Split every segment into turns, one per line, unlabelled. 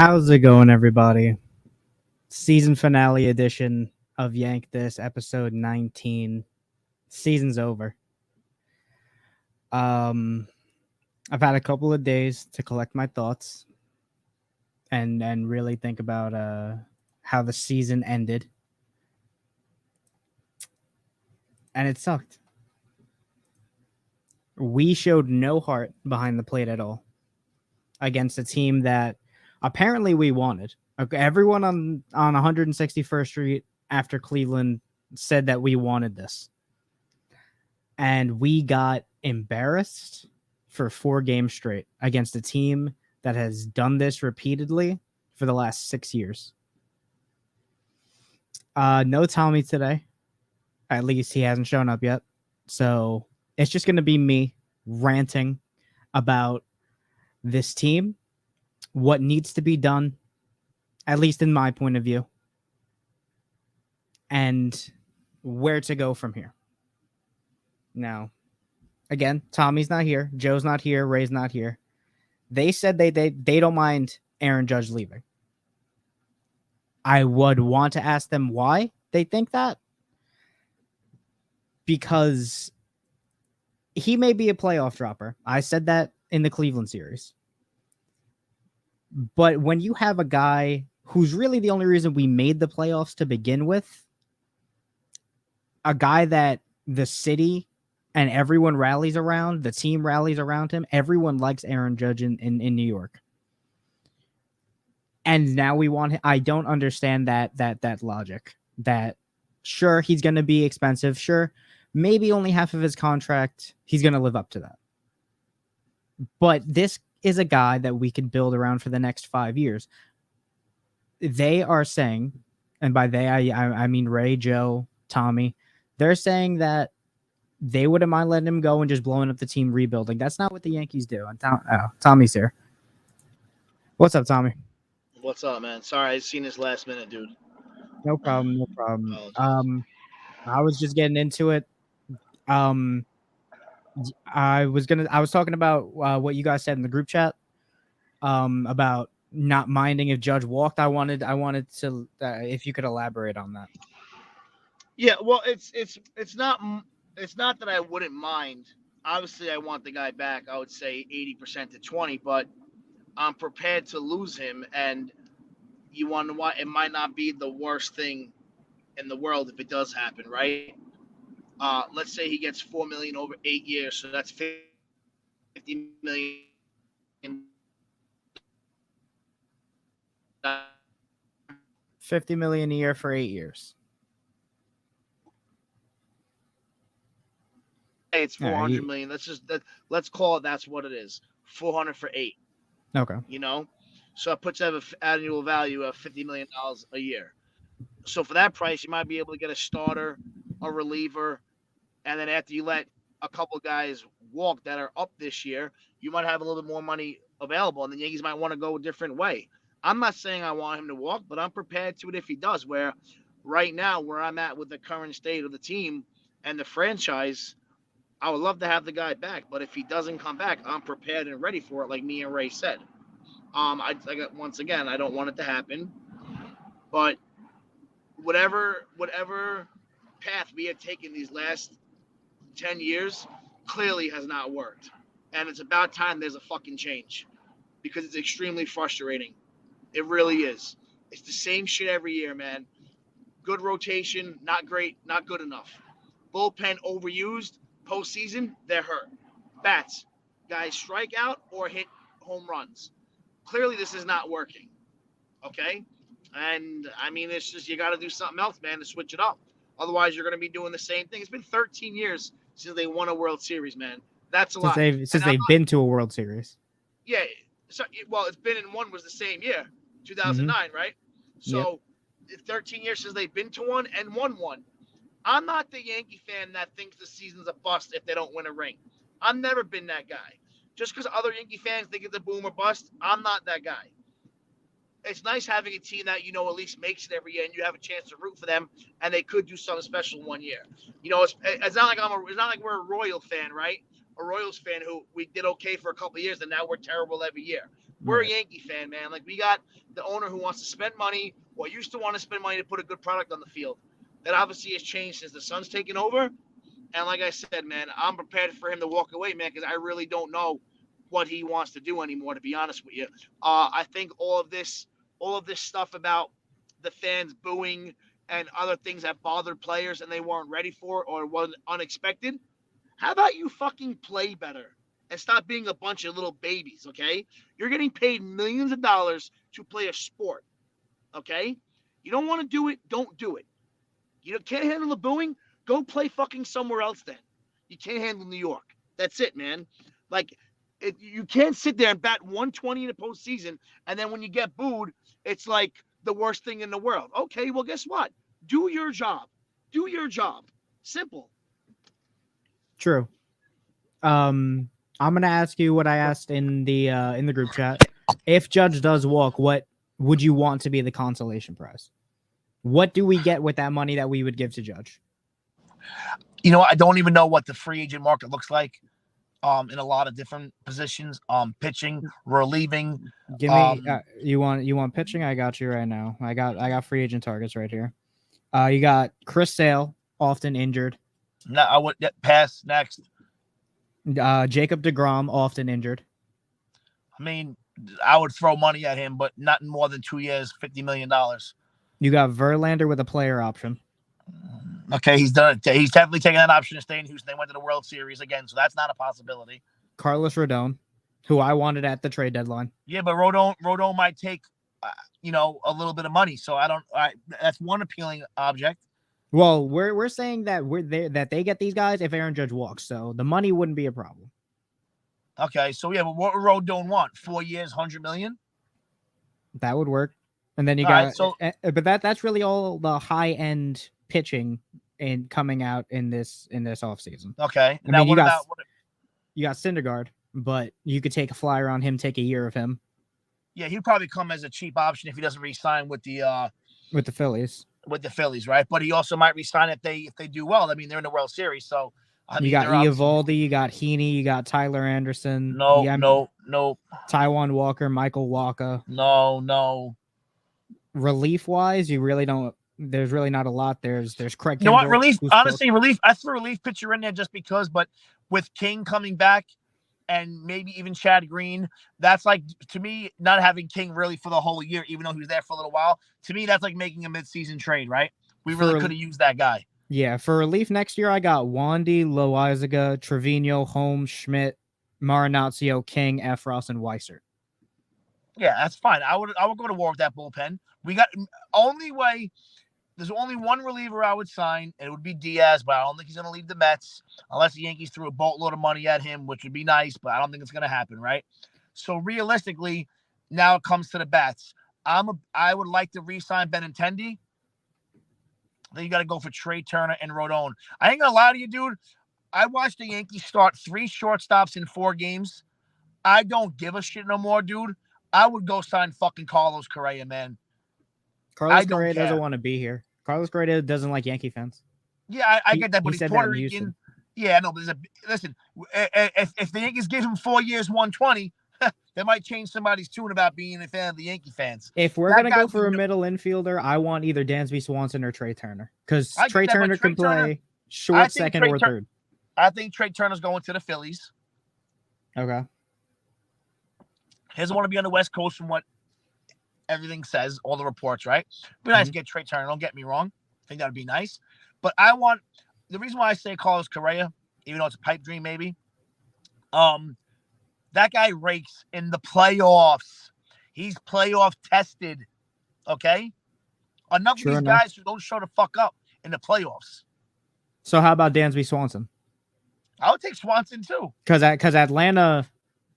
How's it going, everybody? Season finale edition of Yank This, episode 19. Season's over. Um, I've had a couple of days to collect my thoughts and really think about how the season ended, and it sucked. We showed no heart behind the plate at all against a team that apparently we wanted. Okay, everyone on 161st Street after Cleveland said that we wanted this, and we got embarrassed for 4 games straight against a team that has done this repeatedly for the last 6 years. No Tommy today. At least he hasn't shown up yet. So it's just going to be me ranting about this team, what needs to be done, at least in my point of view, and where to go from here. Now, again, Tommy's not here, Joe's not here, Ray's not here. They said they don't mind Aaron Judge leaving. I would want to ask them why they think that, because he may be a playoff dropper. I said that in the Cleveland series. But when you have a guy who's really the only reason we made the playoffs to begin with, a guy that the city and everyone rallies around, the team rallies around him, everyone likes Aaron Judge in New York. And now we want him. I don't understand that logic. That sure, he's going to be expensive. Sure, maybe only half of his contract, he's going to live up to that. But this is a guy that we could build around for the next 5 years. They are saying, and by they, I mean Ray, Joe, Tommy, they're saying that they wouldn't mind letting him go and just blowing up the team rebuilding. That's not what the Yankees do. And Tommy's here. What's up, Tommy?
What's up, man? Sorry, I seen this last minute, dude.
No problem. No problem.
Apologize.
I was just getting into it. I was talking about what you guys said in the group chat. About not minding if Judge walked. I wanted to if you could elaborate on that.
Yeah, well, it's not that I wouldn't mind. Obviously, I want the guy back. I would say 80% to 20, but I'm prepared to lose him. And you wonder why it might not be the worst thing in the world if it does happen, right? Let's say he gets 4 million over 8 years, so that's 50 million.
$50 million a year for 8 years.
It's 400 million. Let's call it that's what it is. 400 for 8.
Okay.
So it puts an annual value of $50 million a year. So for that price, you might be able to get a starter, a reliever, and then after you let a couple guys walk that are up this year, you might have a little bit more money available, and the Yankees might want to go a different way. I'm not saying I want him to walk, but I'm prepared to it if he does. Where right now, where I'm at with the current state of the team and the franchise, I would love to have the guy back, but if he doesn't come back, I'm prepared and ready for it, like me and Ray said. Once again, I don't want it to happen, but whatever path we had taken these last 10 years clearly has not worked, and it's about time there's a fucking change because it's extremely frustrating. It really is. It's the same shit every year, man. Good rotation, not great, not good enough. Bullpen overused. Postseason, they're hurt. Bats, guys strike out or hit home runs. Clearly, this is not working. Okay? And I mean, it's just you got to do something else, man, to switch it up. Otherwise, you're going to be doing the same thing. It's been 13 years since they won a World Series, man. That's a lot.
Since they've been to a World Series.
Yeah. So, well, it's been in one was the same year, 2009, right? So, 13 years since they've been to one and won one. I'm not the Yankee fan that thinks the season's a bust if they don't win a ring. I've never been that guy. Just because other Yankee fans think it's a boom or bust, I'm not that guy. It's nice having a team that at least makes it every year, and you have a chance to root for them, and they could do something special one year. It's not like it's not like we're a Royal fan, right? A Royals fan who we did okay for a couple of years, and now we're terrible every year. We're
Right.
a Yankee fan, man. Like, we got the owner who wants to spend money, or used to want to spend money to put a good product on the field. That obviously has changed since the Suns taken over. And like I said, man, I'm prepared for him to walk away, man, because I really don't know what he wants to do anymore, to be honest with you. I think all of this stuff about the fans booing and other things that bothered players and they weren't ready for or was unexpected. How about you fucking play better and stop being a bunch of little babies, okay? You're getting paid millions of dollars to play a sport, okay? You don't want to do it, don't do it. You can't handle the booing, go play fucking somewhere else then. You can't handle New York. That's it, man. Like, you can't sit there and bat 120 in the postseason, and then when you get booed, it's like the worst thing in the world. Okay, well, guess what? Do your job. Do your job. Simple.
True. I'm gonna ask you what I asked in the group chat. If Judge does walk, what would you want to be the consolation prize? What do we get with that money that we would give to Judge?
You know, I don't even know what the free agent market looks like. In a lot of different positions, pitching, relieving.
Give me you want pitching? I got you right now. I got free agent targets right here. You got Chris Sale, often injured.
No, I would pass next.
Jacob deGrom, often injured.
I mean, I would throw money at him, but not in more than 2 years, $50 million.
You got Verlander with a player option.
Okay, he's done it. He's definitely taking that option to stay in Houston. They went to the World Series again, so that's not a possibility.
Carlos Rodon, who I wanted at the trade deadline.
Yeah, but Rodon might take, a little bit of money. So that's one appealing object.
Well, we're saying that that they get these guys if Aaron Judge walks, so the money wouldn't be a problem.
Okay, so yeah, but what would Rodon want? 4 years, $100 million?
That would work. And then you got, but that's really all the high end pitching and coming out in this offseason.
Okay.
I mean, you got Syndergaard, but you could take a flyer on him, take a year of him.
Yeah, he'd probably come as a cheap option if he doesn't re-sign with the
Phillies.
With the Phillies, right? But he also might re-sign if they do well. I mean, they're in the World Series, so
you got Eovaldi, you got Heaney, you got Tyler Anderson.
No.
Taijuan Walker, Michael Wacha.
No.
Relief wise, you really don't. There's really not a lot. There's Craig.
You know what? Relief. Honestly, relief. I threw a relief pitcher in there just because. But with King coming back, and maybe even Chad Green, that's like, to me, not having King really for the whole year, even though he was there for a little while. To me, that's like making a midseason trade, right? We really could have used that guy.
Yeah, for relief next year, I got Wandy, Loizaga, Trevino, Holmes, Schmidt, Marinaccio, King, Efros, and Weiser.
Yeah, that's fine. I would go to war with that bullpen. There's only one reliever I would sign, and it would be Diaz, but I don't think he's going to leave the Mets unless the Yankees threw a boatload of money at him, which would be nice, but I don't think it's going to happen, right? So realistically, now it comes to the bats. I would like to re-sign Benintendi. Then you got to go for Trey Turner and Rodon. I ain't going to lie to you, dude. I watched the Yankees start 3 shortstops in 4 games. I don't give a shit no more, dude. I would go sign fucking Carlos Correa, man.
Carlos Correa doesn't want to be here. Carlos Correa doesn't like Yankee fans.
Yeah, I get that, but he's Puerto Rican. Yeah, no, but listen, if the Yankees give him 4 years, 120, that might change somebody's tune about being a fan of the Yankee fans.
If we're going to go for a middle infielder, I want either Dansby Swanson or Trey Turner, because Trey Turner can play short, second, or third.
I think Trey Turner's going to the Phillies.
Okay.
He doesn't want to be on the West Coast from what everything says, all the reports, right? It'd be nice to get Trey Turner. Don't get me wrong. I think that would be nice. But the reason why I say Carlos Correa, even though it's a pipe dream maybe, that guy rakes in the playoffs. He's playoff tested, okay? Enough of these guys who don't show the fuck up in the playoffs.
So how about Dansby Swanson?
I would take Swanson too.
Because Atlanta,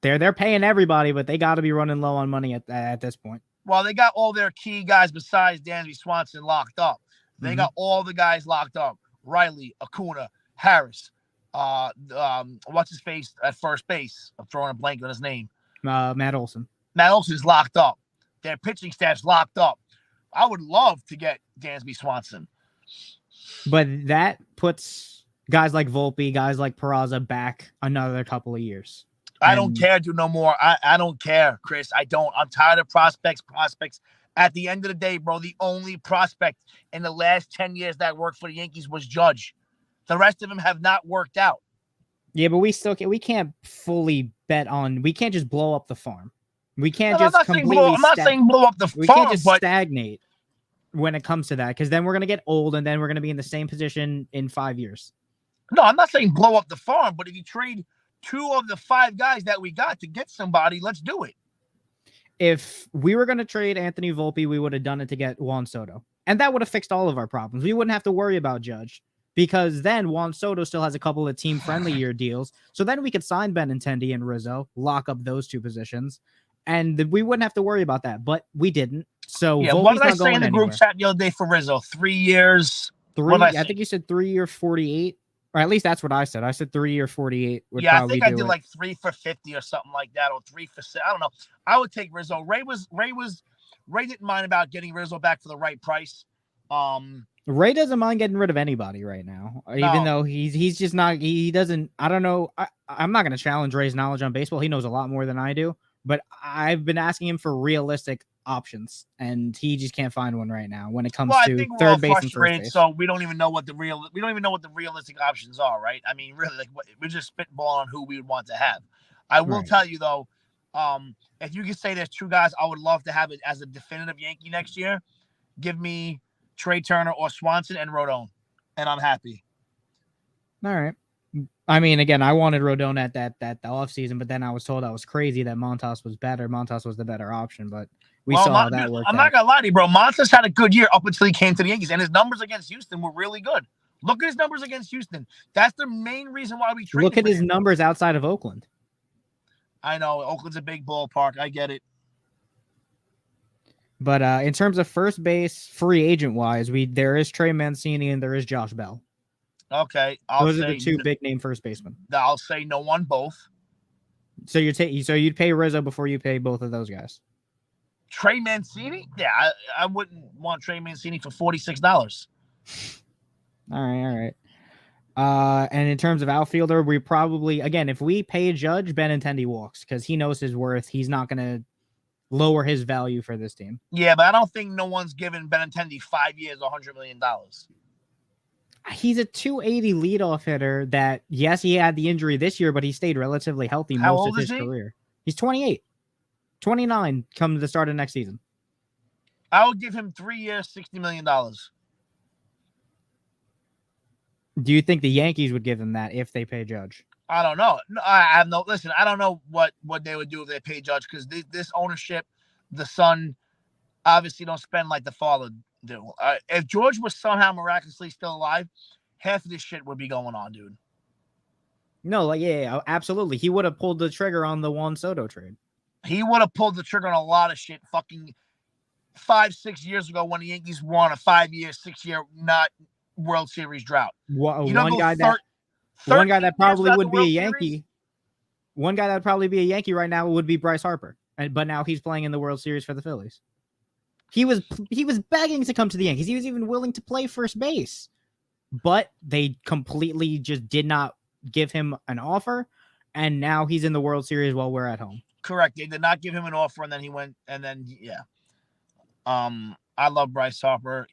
they're paying everybody, but they got to be running low on money at this point.
Well, they got all their key guys besides Dansby Swanson locked up. They got all the guys locked up. Riley, Acuna, Harris, what's his face at first base? I'm throwing a blank on his name.
Matt Olson.
Matt Olson's locked up. Their pitching staff's locked up. I would love to get Dansby Swanson.
But that puts guys like Volpe, guys like Peraza back another couple of years.
I don't care, dude, no more. I don't care, Chris. I don't. I'm tired of prospects. At the end of the day, bro, the only prospect in the last 10 years that worked for the Yankees was Judge. The rest of them have not worked out.
Yeah, but we can't fully bet on. We can't just blow up the farm. We can't
No,
just completely.
I'm not saying blow up the
we
farm,
can't just
but
stagnate when it comes to that, because then we're gonna get old, and then we're gonna be in the same position in 5 years.
no, I'm not saying blow up the farm. But if you trade 2 of the 5 guys that we got to get somebody, let's do it.
If we were going to trade Anthony Volpe, we would have done it to get Juan Soto. And that would have fixed all of our problems. We wouldn't have to worry about Judge, because then Juan Soto still has a couple of team-friendly year deals. So then we could sign Benintendi and Rizzo, lock up those 2 positions, and we wouldn't have to worry about that. But we didn't. So
Yeah,
Volpe's
what did I
not
say
going
in the
anywhere.
group chat the other day for Rizzo? 3 years.
I think you said 3 year 48, or at least that's what I said. I said 3 year 48.
Yeah, I think I did like 3 for 50 or something like that, or 3 for 6. I don't know. I would take Rizzo. Ray didn't mind about getting Rizzo back for the right price.
Ray doesn't mind getting rid of anybody right now, even though he's just not. He doesn't. I don't know. I'm not going to challenge Ray's knowledge on baseball. He knows a lot more than I do. But I've been asking him for realistic options, and he just can't find one right now when it comes to third base and first base.
So we don't even know what the realistic options are, right? I mean, really, like we're just spitballing on who we would want to have. I will tell you though, if you could say there's 2 guys I would love to have it as a definitive Yankee next year, give me Trey Turner or Swanson and Rodon, and I'm happy.
All right. I mean, again, I wanted Rodon at the offseason, but then I was told I was crazy that Montas was better. Montas was the better option, but we saw how that worked.
I'm not gonna lie to you, bro. Montas had a good year up until he came to the Yankees, and his numbers against Houston were really good. Look at his numbers against Houston. That's the main reason why we traded.
Look at his numbers outside of Oakland.
I know Oakland's a big ballpark. I get it.
But in terms of first base, free agent wise, there is Trey Mancini and there is Josh Bell.
Okay,
those are the 2 big name first basemen.
I'll say no on both.
So you'd pay Rizzo before you pay both of those guys.
Trey Mancini? Yeah, I wouldn't want Trey Mancini for $46.
All right. And in terms of outfielder, we probably, again, if we pay Judge, Benintendi walks because he knows his worth. He's not going to lower his value for this team.
Yeah, but I don't think no one's given Benintendi 5 years, $100 million.
He's a 280 leadoff hitter that, yes, he had the injury this year, but he stayed relatively healthy most of his career. He's 28, 29 come the start of next season.
I would give him 3 years, $60 million.
Do you think the Yankees would give him that if they pay Judge?
I don't know. I don't know what they would do if they pay Judge, because this ownership, the son, obviously don't spend like the father do. If George was somehow miraculously still alive, half of this shit would be going on, dude.
No, yeah, absolutely. He would have pulled the trigger on the Juan Soto trade.
He would have pulled the trigger on a lot of shit fucking 5-6 years ago when the Yankees won a 5-year, 6-year not World Series drought.
One guy that probably would be a Yankee. One guy that would probably be a Yankee right now would be Bryce Harper. But now he's playing in the World Series for the Phillies. He was begging to come to the Yankees. He was even willing to play first base. But they completely just did not give him an offer. And now he's in the World Series while we're at home.
Correct. They did not give him an offer, and then he went, and then, yeah. I love Bryce Harper.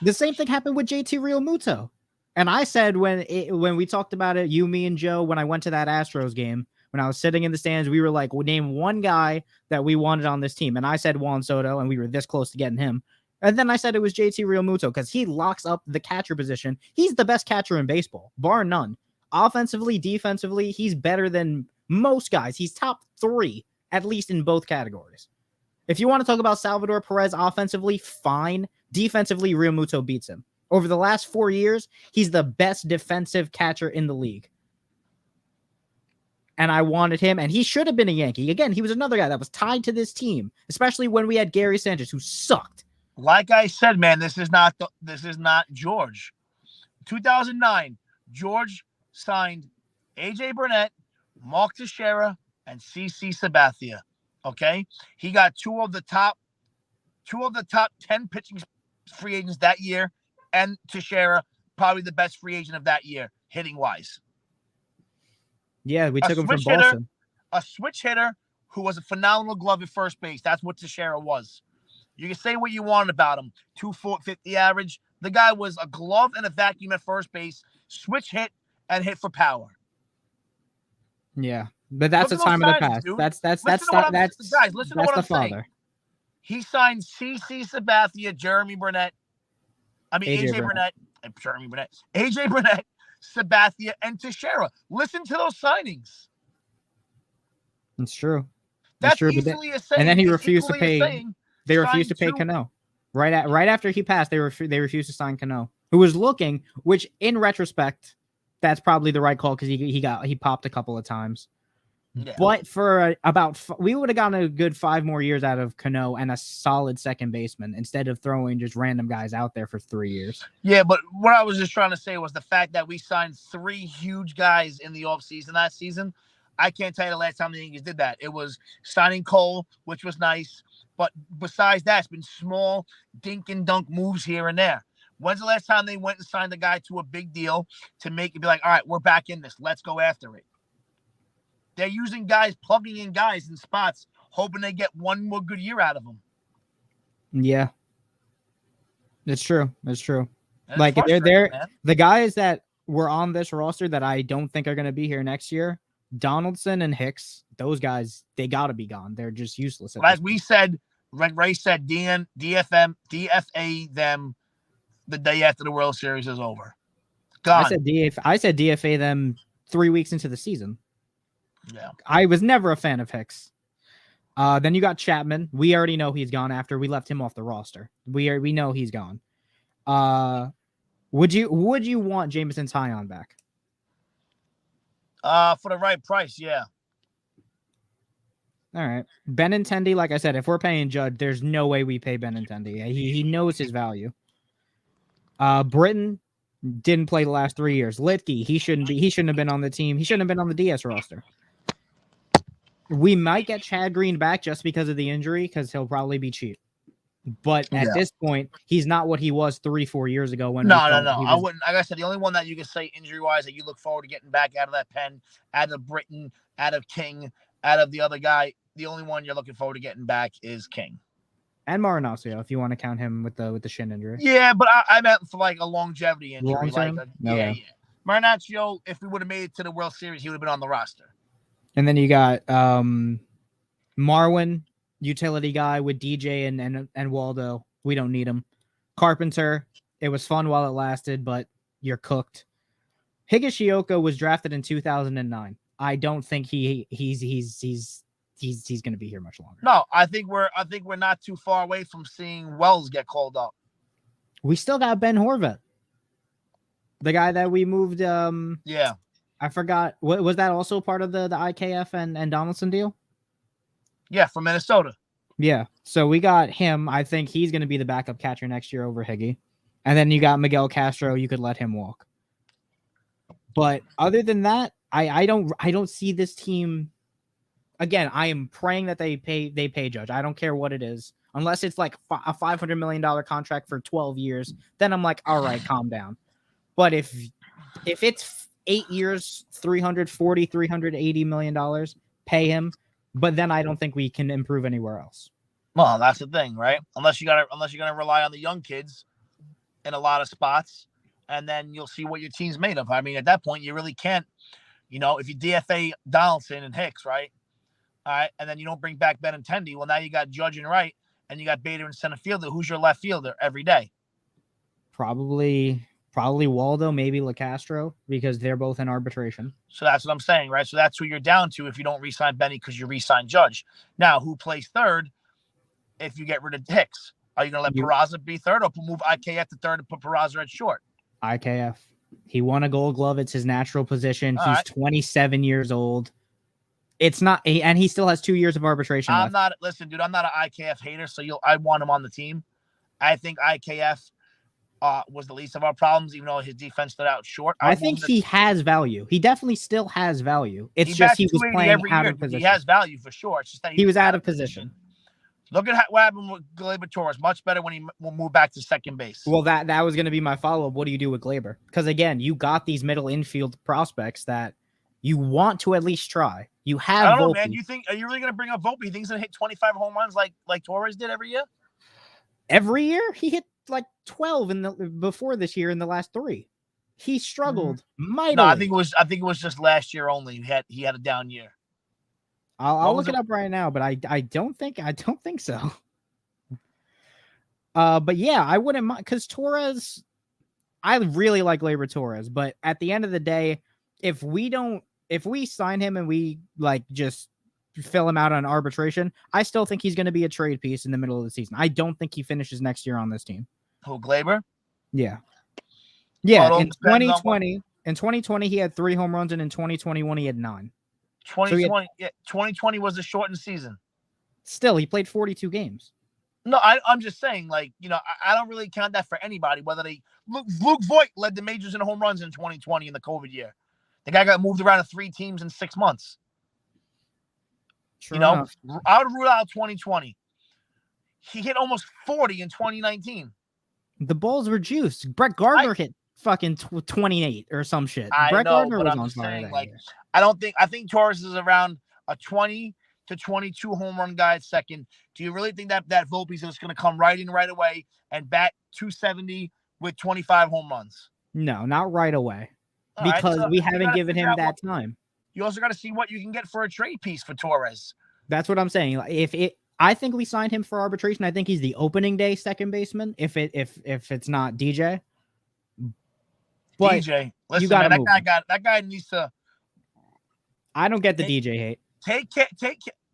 The same thing happened with JT Realmuto. And I said when we talked about it, you, me, and Joe, when I went to that Astros game, when I was sitting in the stands, we were like, we'll name one guy that we wanted on this team. And I said Juan Soto, and we were this close to getting him. And then I said it was JT Realmuto because he locks up the catcher position. He's the best catcher in baseball, bar none. Offensively, defensively, he's better than most guys. He's top 3, at least in both categories. If you want to talk about Salvador Perez offensively, fine. Defensively, Realmuto beats him. Over the last 4 years, he's the best defensive catcher in the league. And I wanted him, and he should have been a Yankee. Again, he was another guy that was tied to this team, especially when we had Gary Sanchez, who sucked.
Like I said, man, this is not George. 2009, George signed AJ Burnett, Mark Teixeira, and CC Sabathia. Okay, he got two of the top 10 pitching free agents that year, and Teixeira, probably the best free agent of that year, hitting wise.
Yeah, we took him from Boston.
a switch hitter who was a phenomenal glove at first base. That's what Teixeira was. You can say what you want about him. 250 average. The guy was a glove and a vacuum at first base, switch hit, and hit for power.
Yeah, but that's
Look
a
at
time
those
of the
signings,
past.
dude.
That's
Listen to what I'm
that's
guys, listen to
that's
what
the
I'm saying.
father.
He signed CC Sabathia, Jeremy Burnett. I mean,
AJ
AJ Burnett. Jeremy Burnett. AJ Burnett, Sabathia, and Teixeira. Listen to those signings.
It's true.
That's
true.
easily a saying.
And then he
It's
refused to
equally a
pay.
saying.
They refused to pay
signed two-
Cano. Right after he passed, they refused to sign Cano, who was looking. Which, in retrospect, that's probably the right call because he popped a couple of times.
Yeah.
But for we would have gotten a good 5 more years out of Cano and a solid second baseman instead of throwing just random guys out there for 3 years.
Yeah, but what I was just trying to say was the fact that we signed 3 huge guys in the offseason that season. I can't tell you the last time the Yankees did that. It was signing Cole, which was nice. But besides that, it's been small dink and dunk moves here and there. When's the last time they went and signed the guy to a big deal to make it be like, all right, we're back in this. Let's go after it. They're using guys, plugging in guys in spots, hoping they get one more good year out of them.
Yeah. It's true. It's true.
And
like
it's
they're
man.
the guys that were on this roster that I don't think are going to be here next year. Donaldson and Hicks, those guys, they got to be gone. They're just useless.
Like we said, like Ray said, DFA them the day after the World Series is over. Gone.
I said DFA them 3 weeks into the season.
Yeah.
I was never a fan of Hicks. Then you got Chapman. We already know he's gone after we left him off the roster. We know he's gone. Would you want Jameson Taillon back?
For the right price, yeah.
All right. Benintendi, like I said, if we're paying Judge, there's no way we pay Benintendi. He knows his value. Britton didn't play the last 3 years. Litke, he shouldn't have been on the team. He shouldn't have been on the DS roster. We might get Chad Green back just because of the injury, because he'll probably be cheap. But at this point, he's not what he was 3-4 years ago. When
no. I wouldn't. Like I said, the only one that you can say injury-wise that you look forward to getting back out of that pen, out of Britton, out of King, out of the other guy, the only one you're looking forward to getting back is King.
And Marinaccio, if you want to count him with the shin injury.
Yeah, but I meant for like a longevity injury.
Long-term?
Yeah. Marinaccio, if we would have made it to the World Series, he would have been on the roster.
And then you got Marwin, utility guy with DJ and Waldo. We don't need him. Carpenter, it was fun while it lasted, but you're cooked. Higashioka was drafted in 2009. I don't think he's going to be here much longer.
No, I think we're not too far away from seeing Wells get called up.
We still got Ben Horvat, the guy that we moved.
Yeah,
I forgot. Was that also part of the IKF and Donaldson deal?
Yeah, from Minnesota.
Yeah. So we got him. I think he's going to be the backup catcher next year over Higgy. And then you got Miguel Castro. You could let him walk. But other than that, I don't see this team. Again, I am praying that they pay Judge. I don't care what it is. Unless it's like a $500 million contract for 12 years, then I'm like, all right, calm down. But if it's 8 years, $380 million, pay him. But then I don't think we can improve anywhere else.
Well, that's the thing, right? Unless you're gonna rely on the young kids in a lot of spots, and then you'll see what your team's made of. I mean, at that point, you really can't. You know, if you DFA Donaldson and Hicks, right? All right, and then you don't bring back Benintendi. Well, now you got Judge and right, and you got Bader in center fielder. Who's your left fielder every day?
Probably Waldo, maybe LaCastro, because they're both in arbitration.
So that's what I'm saying, right? So that's who you're down to if you don't re-sign Benny because you re-sign Judge. Now, who plays third if you get rid of Hicks? Are you going to let Peraza be third or move IKF to third and put Peraza at short?
IKF. He won a Gold Glove. It's his natural position.
All
He's
right.
27 years old. It's not, and he still has 2 years of arbitration left.
Listen, dude, I'm not an IKF hater, so I want him on the team. I think IKF was the least of our problems, even though his defense stood out short.
I think he has value. He definitely still has value. It's just he was playing out of position.
He has value for sure. It's just that
he was out of position.
Look at what happened with Gleyber Torres. Much better when he will move back to second base.
Well, that was going to be my follow-up. What do you do with Gleyber? Because, again, you got these middle infield prospects that you want to at least try. You
I
have
don't know,
Volpe.
man. Are you really gonna bring up Volpe? You think he's gonna hit 25 home runs like Torres did every year?
Every year he hit like 12 before this year in the last 3. He struggled mightily.
No, I think it was just last year only. He had a down year.
I'll look it up right now, but I don't think so. But yeah, I wouldn't mind because Torres, I really like Gleyber Torres, but at the end of the day, if we sign him and we like just fill him out on arbitration, I still think he's going to be a trade piece in the middle of the season. I don't think he finishes next year on this team.
Who, Gleyber?
Yeah.
Well,
In 2020 he had 3 home runs, and in 2021 he had 9.
2020 was a shortened season.
Still, he played 42 games.
No, I'm just saying, like, I don't really count that for anybody. Whether Luke Voigt led the majors in home runs in 2020 in the COVID year. The guy got moved around to 3 teams in 6 months.
True enough.
I would rule out 2020. He hit almost 40 in 2019.
The balls were juiced. Brett Gardner hit fucking 28 or some shit.
Brett
Gardner
but
was
I'm
on
just
fire
saying,
that
like,
year.
I think Torres is around a 20 to 22 home run guy at second. Do you really think that Volpe's just going to come right in right away and bat 270 with 25 home runs?
No, not right away.
All
because
right, so
we haven't given him that time.
You also got to see what you can get for a trade piece for Torres.
That's what I'm saying. I think we signed him for arbitration. I think he's the opening day second baseman. If it's not DJ,
but DJ, listen, man, that guy needs to.
I don't get the DJ hate.
Take care.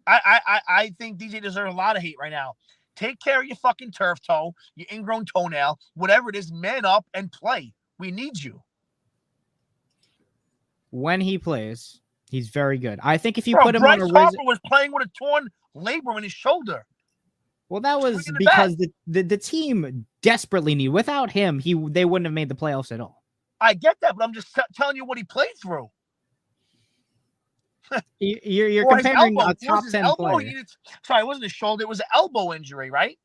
I think DJ deserves a lot of hate right now. Take care of your fucking turf toe, your ingrown toenail, whatever it is. Man up and play. We need you.
When he plays, he's very good. I think if you
put
him
Bryce
on
Harper was playing with a torn labrum in his shoulder.
Well, that was because the team desperately needed. Without him, they wouldn't have made the playoffs at all.
I get that, but I'm just telling you what he played through.
You're comparing a top 10 player.
Sorry, it wasn't his shoulder. It was an elbow injury, right?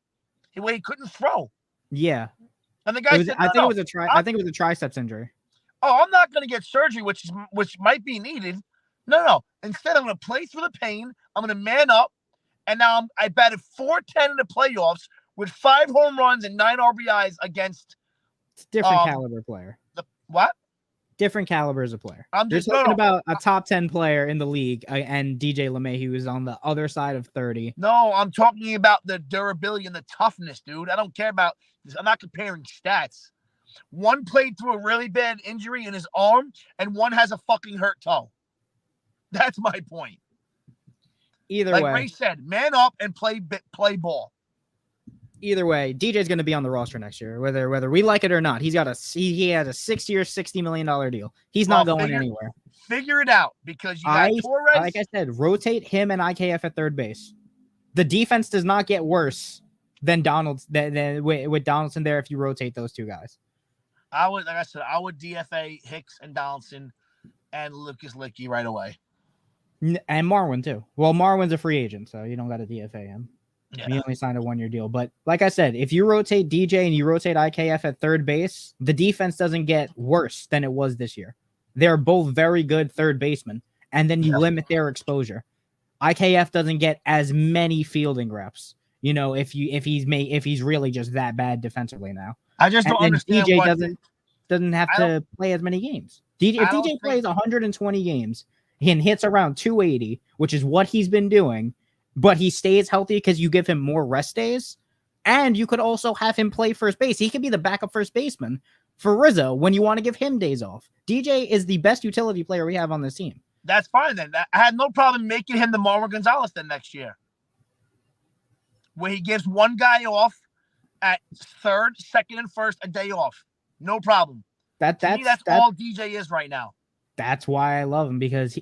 Where he couldn't throw.
Yeah.
And the guy said,
I think it was a triceps injury.
Oh, I'm not going to get surgery, which might be needed. No. Instead, I'm going to play through the pain. I'm going to man up. And now I batted .410 in the playoffs with 5 home runs and 9 RBIs against.
It's different caliber player.
What?
Different calibers of player.
I'm just
talking about a top 10 player in the league and DJ LeMay, who is on the other side of 30.
No, I'm talking about the durability and the toughness, dude. I don't care about this. I'm not comparing stats. One played through a really bad injury in his arm, and one has a fucking hurt toe. That's my point.
Either way,
like Ray said, man up and play ball.
Either way, DJ's going to be on the roster next year, whether we like it or not. He had a 6-year, $60 million deal. He's not going anywhere.
Figure it out because you got Torres.
Like I said, rotate him and IKF at third base. The defense does not get worse than with Donaldson there if you rotate those two guys.
I would DFA Hicks and Donaldson and Lucas Licky right away.
And Marwin too. Well, Marwin's a free agent, so you don't got to DFA him. Yeah. He only signed a 1-year deal. But like I said, if you rotate DJ and you rotate IKF at third base, the defense doesn't get worse than it was this year. They're both very good third basemen, and then you limit their exposure. IKF doesn't get as many fielding reps. If he's really just that bad defensively now.
I just don't understand.
DJ doesn't have to play as many games. If DJ plays 120 games and hits around 280, which is what he's been doing, but he stays healthy because you give him more rest days, and you could also have him play first base. He could be the backup first baseman for Rizzo when you want to give him days off. DJ is the best utility player we have on this team.
That's fine then. I had no problem making him the Marwin Gonzalez then next year, where he gives one guy off at third, second, and first a day off. No problem. That's all DJ is right now.
That's why I love him because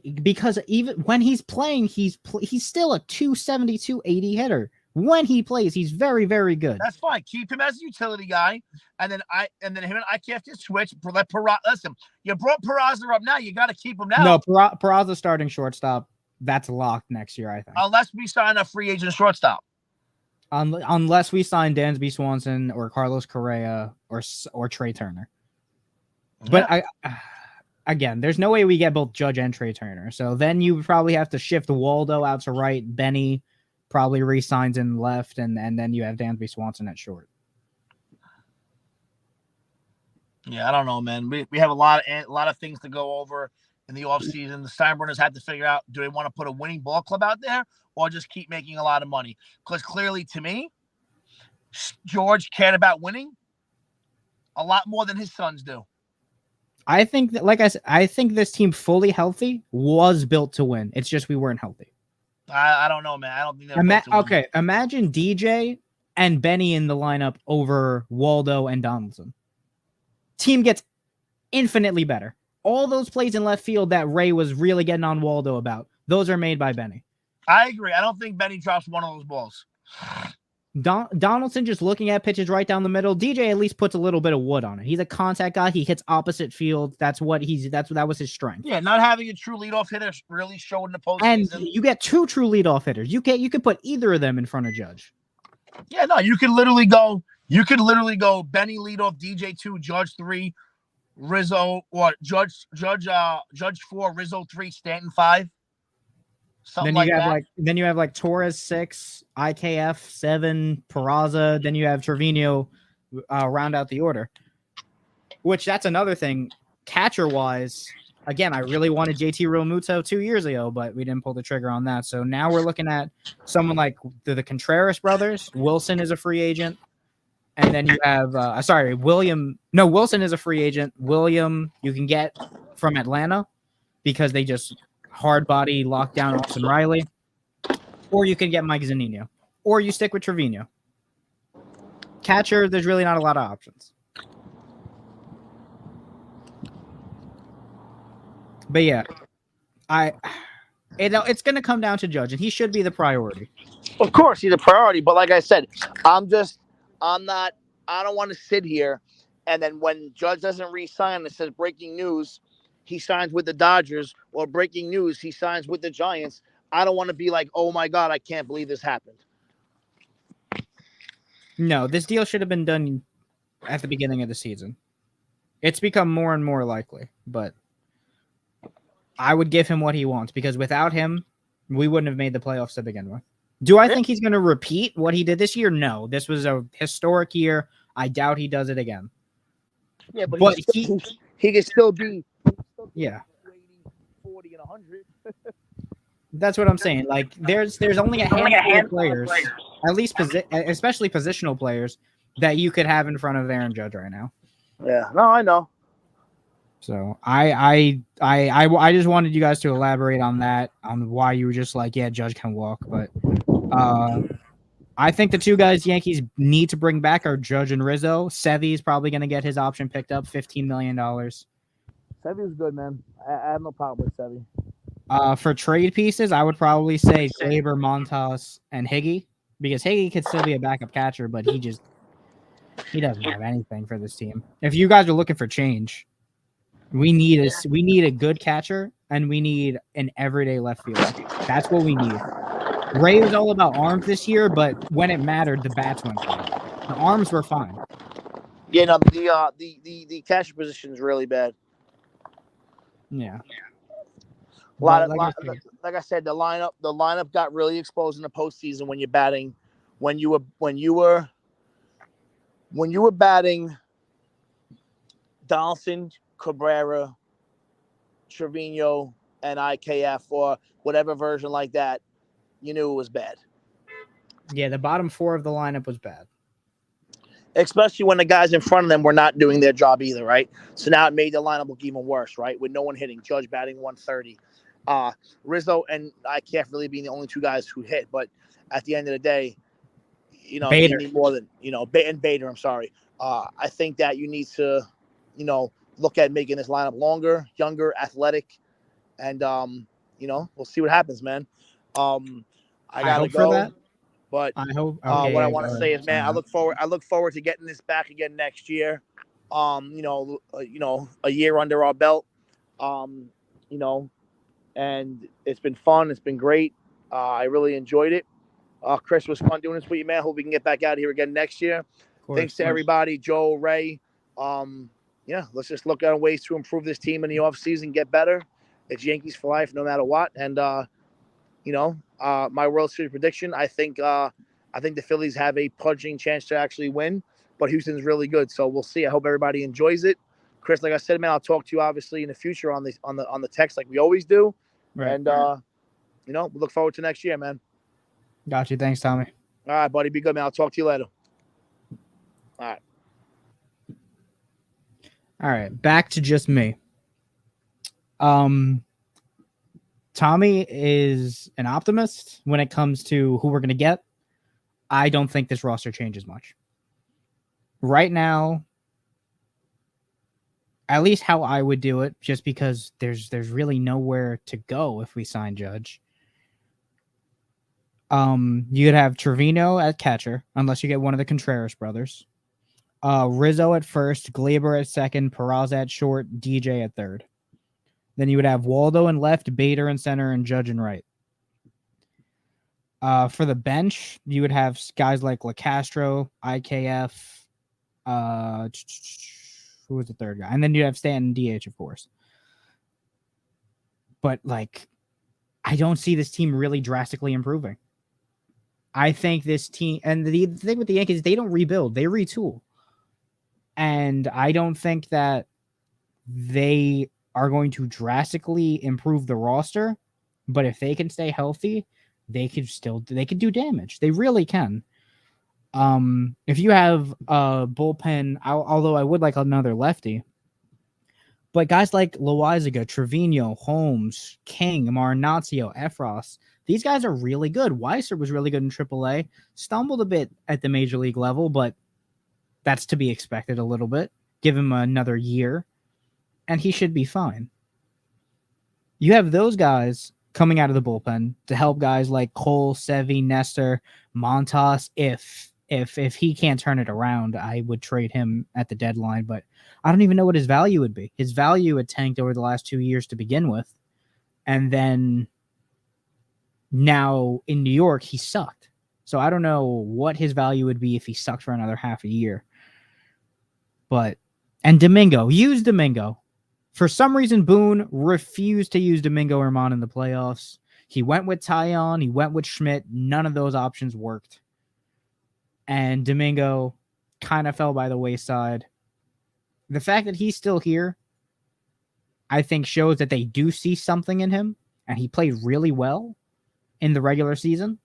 even when he's playing, he's still a 270, 280 hitter. When he plays, he's very, very good.
That's fine. Keep him as a utility guy, and then him and I can't just switch. Let listen. You brought Peraza up now. You got to keep him now.
No, Peraza starting shortstop. That's locked next year, I think.
Unless we sign a free agent shortstop.
Unless we sign Dansby Swanson or Carlos Correa or Trey Turner. But again, there's no way we get both Judge and Trey Turner. So then you would probably have to shift Waldo out to right. Benny probably re-signs in left, and then you have Dansby Swanson at short.
Yeah, I don't know, man. We have a lot of things to go over in the offseason. The Steinbrenners have to figure out, do they want to put a winning ball club out there or just keep making a lot of money? Because clearly, to me, George cared about winning a lot more than his sons do.
I think that, like I said, I think this team fully healthy was built to win. It's just we weren't healthy.
I don't know, man. I don't think they're built to win.
Okay, imagine DJ and Benny in the lineup over Waldo and Donaldson. Team gets infinitely better. All those plays in left field that Ray was really getting on Waldo about, those are made by Benny.
I agree. I don't think Benny drops one of those balls.
Donaldson just looking at pitches right down the middle. DJ at least puts a little bit of wood on it. He's a contact guy. He hits opposite field. That was his strength.
Yeah, not having a true leadoff hitter really showed in the postseason.
And you get two true leadoff hitters. You could put either of them in front of Judge.
Yeah, no, you could literally go Benny leadoff, DJ 2, Judge 3, Rizzo, or Judge 4, Rizzo 3, Stanton 5. Something
Then
you
have like Torres 6, IKF 7, Peraza. Then you have Trevino round out the order. Which that's another thing, catcher wise. Again, I really wanted JT Realmuto 2 years ago, but we didn't pull the trigger on that. So now we're looking at someone like the Contreras brothers. Wilson is a free agent. And then you have, Wilson is a free agent. William, you can get from Atlanta because they just hard body lock down Austin Riley. Or you can get Mike Zunino. Or you stick with Trevino. Catcher, there's really not a lot of options. But yeah, it's going to come down to Judge, and he should be the priority.
Of course, he's a priority, but like I said, I don't want to sit here, and then when Judge doesn't re-sign, it says breaking news, he signs with the Dodgers, or breaking news, he signs with the Giants. I don't want to be like, oh my God, I can't believe this happened.
No, this deal should have been done at the beginning of the season. It's become more and more likely, but I would give him what he wants because without him, we wouldn't have made the playoffs to begin with. Do I think he's going to repeat what he did this year? No, this was a historic year. I doubt he does it again.
Yeah, but he can still be
80,
40, and 100.
That's what I'm saying. Like, there's only a handful of players, at least especially positional players, that you could have in front of Aaron Judge right now.
Yeah, no, I know.
So I just wanted you guys to elaborate on that, on why you were just like, yeah, Judge can walk. But I think the two guys Yankees need to bring back are Judge and Rizzo. Sevy's probably going to get his option picked up, $15 million.
Sevy's good, man. I have no problem with Sevy.
For trade pieces, I would probably say Gleyber, Montas, and Higgy, because Higgy could still be a backup catcher, but he doesn't have anything for this team. If you guys are looking for change, we need a good catcher, and we need an everyday left fielder. That's what we need. Ray was all about arms this year, but when it mattered, the bats went for it. The arms were fine.
Yeah, no, the catcher position is really bad.
Yeah.
Like I said, the lineup got really exposed in the postseason when you're batting, when you were batting Donaldson, Cabrera, Trevino, and IKF, or whatever version like that, you knew it was bad.
Yeah, the bottom four of the lineup was bad.
Especially when the guys in front of them were not doing their job either, right? So now it made the lineup look even worse, right? With no one hitting, Judge batting 130. Rizzo and IKF really being the only two guys who hit. But at the end of the day, you need more than, and Bader, I'm sorry. I think that you need to, look at making this lineup longer, younger, athletic, and we'll see what happens, man. I gotta go,
for that.
But
I hope.
What I want to say is, man, I look forward to getting this back again next year. A year under our belt. And it's been fun. It's been great. I really enjoyed it. Chris, was fun doing this with you, man. Hope we can get back out here again next year. Thanks to everybody, Joe, Ray. yeah, let's just look at ways to improve this team in the offseason, get better. It's Yankees for life, no matter what. And my World Series prediction, I think the Phillies have a punching chance to actually win, but Houston's really good. So we'll see. I hope everybody enjoys it. Chris, like I said, man, I'll talk to you obviously in the future on the text like we always do.
Right.
And we look forward to next year, man.
Got you. Thanks, Tommy.
All right, buddy. Be good, man. I'll talk to you later. All right.
All right. Back to just me. Tommy is an optimist when it comes to who we're going to get. I don't think this roster changes much. Right now, at least how I would do it, just because there's really nowhere to go if we sign Judge. You could have Trevino at catcher, unless you get one of the Contreras brothers. Rizzo at first, Glaber at second, Peraza at short, DJ at third. Then you would have Waldo in left, Bader in center, and Judge in right. For the bench, you would have guys like LaCastro, IKF. Who was the third guy? And then you have Stanton DH, of course. But I don't see this team really drastically improving. I think this team, and the thing with the Yankees, they don't rebuild, they retool. And I don't think that they are going to drastically improve the roster, but if they can stay healthy, they could do damage. They really can. If you have a bullpen, although I would like another lefty, but guys like Loaizaga, Trevino, Holmes, King, Marinaccio, Efros, these guys are really good. Weiser was really good in AAA, stumbled a bit at the major league level, but that's to be expected a little bit. Give him another year, and he should be fine. You have those guys coming out of the bullpen to help guys like Cole, Sevy, Nestor, Montas. If he can't turn it around, I would trade him at the deadline, but I don't even know what his value would be. His value had tanked over the last 2 years to begin with, and then now in New York, he sucked. So I don't know what his value would be if he sucked for another half a year. And Domingo, use Domingo. For some reason, Boone refused to use Domingo Herman in the playoffs. He went with Tyon. He went with Schmidt. None of those options worked. And Domingo kind of fell by the wayside. The fact that he's still here, I think, shows that they do see something in him, and he played really well in the regular season.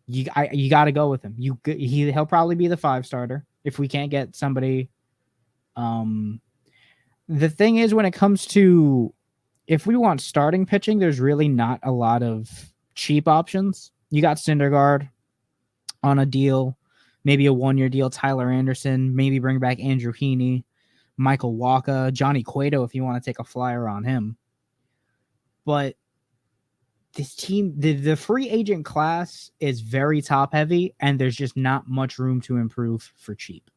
You got to go with him. He'll probably be the 5 starter if we can't get somebody. The thing is, when it comes to if we want starting pitching, there's really not a lot of cheap options. You got Syndergaard on a deal, maybe a 1-year deal. Tyler Anderson, maybe bring back Andrew Heaney, Michael Wacha, Johnny Cueto if you want to take a flyer on him. But this team, the free agent class is very top heavy, and there's just not much room to improve for cheap.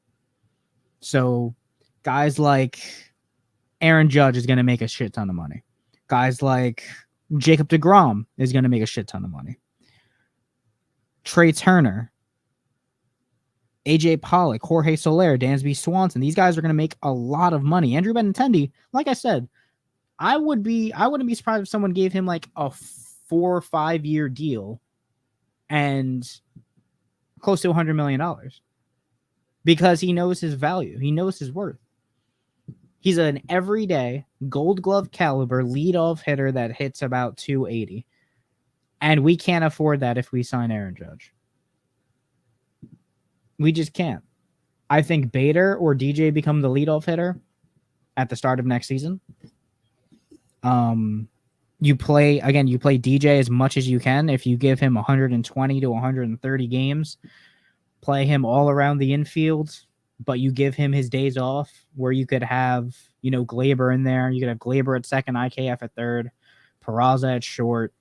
So guys like Aaron Judge is going to make a shit ton of money. Guys like Jacob deGrom is going to make a shit ton of money. Trey Turner, AJ Pollock, Jorge Soler, Dansby Swanson. These guys are going to make a lot of money. Andrew Benintendi, like I said, I wouldn't be surprised if someone gave him like a 4 or 5 year deal and close to $100 million because he knows his value. He knows his worth. He's an everyday Gold Glove caliber leadoff hitter that hits about 280. And we can't afford that if we sign Aaron Judge. We just can't. I think Bader or DJ become the leadoff hitter at the start of next season. You play DJ as much as you can. If you give him 120 to 130 games, play him all around the infield, but you give him his days off where you could have, Glaber in there. You could have Glaber at second, IKF at third, Peraza at short,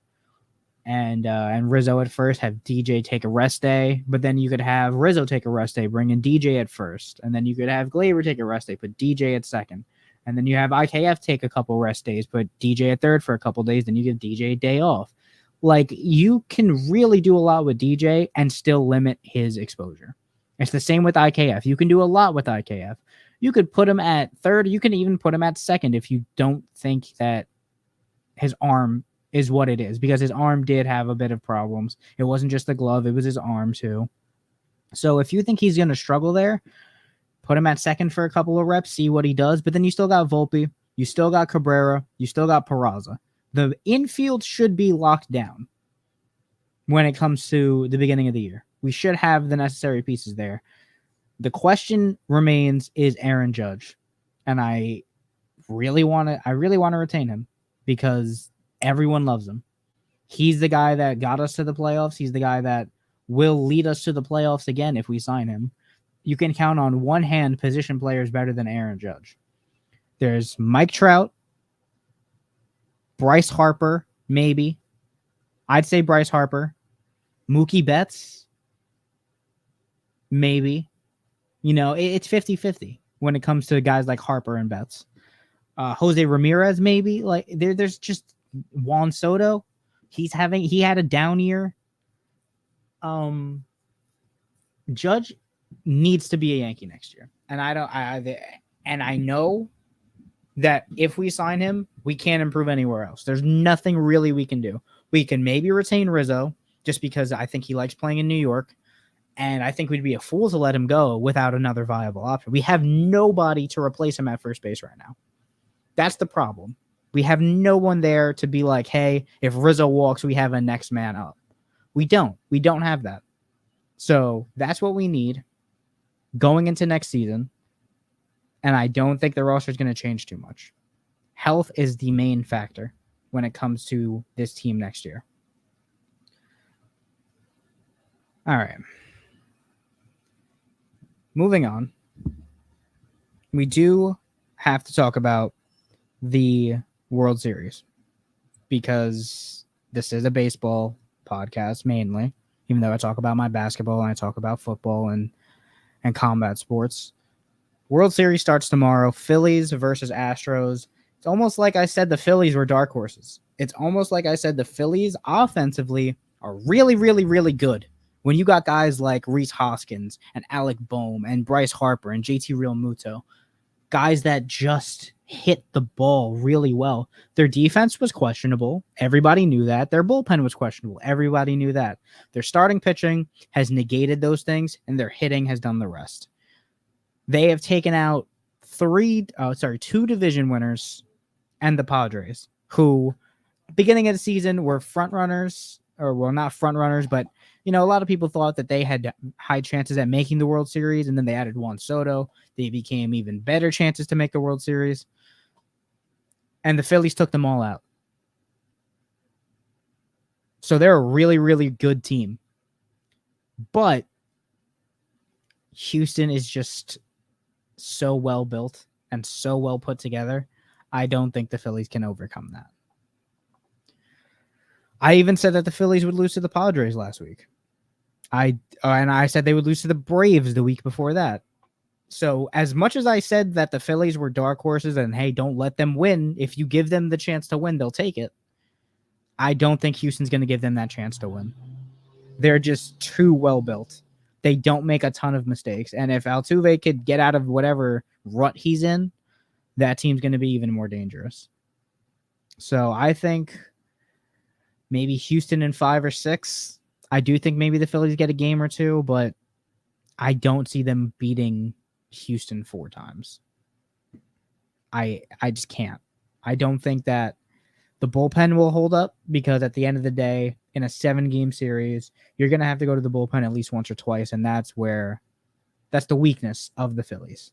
and Rizzo at first. Have DJ take a rest day, but then you could have Rizzo take a rest day, bring in DJ at first, and then you could have Glaber take a rest day, put DJ at second, and then you have IKF take a couple rest days, put DJ at third for a couple days, then you give DJ a day off. You can really do a lot with DJ and still limit his exposure. It's the same with IKF. You can do a lot with IKF. You could put him at third. You can even put him at second if you don't think that his arm is what it is, because his arm did have a bit of problems. It wasn't just the glove, it was his arm too. So if you think he's going to struggle there, put him at second for a couple of reps, see what he does. But then you still got Volpe, you still got Cabrera, you still got Peraza. The infield should be locked down when it comes to the beginning of the year. We should have the necessary pieces there. The question remains, is Aaron Judge. And I really want to retain him because everyone loves him. He's the guy that got us to the playoffs. He's the guy that will lead us to the playoffs again if we sign him. You can count on one hand position players better than Aaron Judge. There's Mike Trout, Bryce Harper, maybe. I'd say Bryce Harper. Mookie Betts, maybe. You know, it's 50-50 when it comes to guys like Harper and Betts. Jose Ramirez, maybe. Like there's just Juan Soto. He had a down year. Judge needs to be a Yankee next year. And I know that if we sign him, we can't improve anywhere else. There's nothing really we can do. We can maybe retain Rizzo just because I think he likes playing in New York. And I think we'd be a fool to let him go without another viable option. We have nobody to replace him at first base right now. That's the problem. We have no one there to be like, hey, if Rizzo walks, we have a next man up. We don't. We don't have that. So that's what we need going into next season. And I don't think the roster is going to change too much. Health is the main factor when it comes to this team next year. All right. Moving on. We do have to talk about the World Series because this is a baseball podcast mainly, even though I talk about my basketball and I talk about football and combat sports. World Series starts tomorrow. Phillies versus Astros. It's almost like I said the Phillies were dark horses. It's almost like I said the Phillies offensively are really, really, really good. When you got guys like Rhys Hoskins and Alec Boehm and Bryce Harper and JT Realmuto, guys that just hit the ball really well. Their defense was questionable. Everybody knew that. Their bullpen was questionable. Everybody knew that. Their starting pitching has negated those things, and their hitting has done the rest. They have taken out two division winners and the Padres, who beginning of the season were front runners, or well, not front runners, but you know, a lot of people thought that they had high chances at making the World Series, and then they added Juan Soto. They became even better chances to make the World Series. And the Phillies took them all out. So they're a really, really good team. But Houston is just so well built and so well put together. I don't think the Phillies can overcome that. I even said that the Phillies would lose to the Padres last week. I said they would lose to the Braves the week before that. So as much as I said that the Phillies were dark horses and, hey, don't let them win. If you give them the chance to win, they'll take it. I don't think Houston's going to give them that chance to win. They're just too well built. They don't make a ton of mistakes. And if Altuve could get out of whatever rut he's in, that team's going to be even more dangerous. So I think maybe Houston in 5 or 6. I do think maybe the Phillies get a game or two, but I don't see them beating Houston 4 times. I just can't. I don't think that the bullpen will hold up, because at the end of the day, in a 7-game series, you're going to have to go to the bullpen at least once or twice, and that's the weakness of the Phillies,